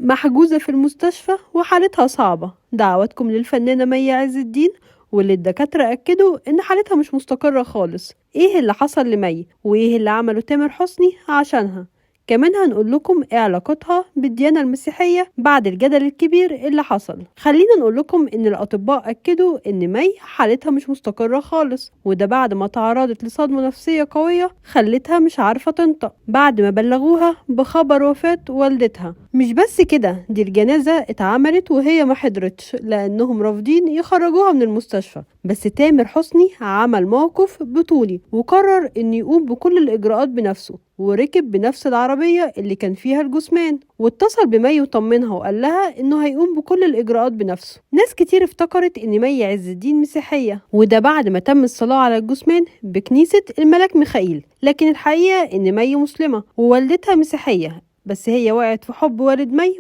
محجوزة في المستشفى وحالتها صعبة. دعواتكم للفنانة مي عز الدين، واللي الدكاترة أكدوا إن حالتها مش مستقرة خالص. إيه اللي حصل لمي وإيه اللي عمله تامر حسني عشانها؟ كمان هنقول لكم ايه علاقتها بالديانة المسيحية بعد الجدل الكبير اللي حصل. خلينا نقول لكم ان الاطباء اكدوا ان مي حالتها مش مستقرة خالص، وده بعد ما تعرضت لصدمة نفسية قوية خلتها مش عارفة تنطق بعد ما بلغوها بخبر وفاة والدتها. مش بس كده، دي الجنازة اتعملت وهي ما حضرتش لانهم رافضين يخرجوها من المستشفى. بس تامر حسني عمل موقف بطولي وقرر ان يقوم بكل الاجراءات بنفسه، وركب بنفس العربية اللي كان فيها الجثمان، واتصل بمي وطمنها وقال لها انه هيقوم بكل الاجراءات بنفسه. ناس كتير افتكرت ان مي عز الدين مسيحية، وده بعد ما تم الصلاة على الجثمان بكنيسة الملاك ميخائيل، لكن الحقيقة ان مي مسلمة ووالدتها مسيحية، بس هي وقعت في حب والد مي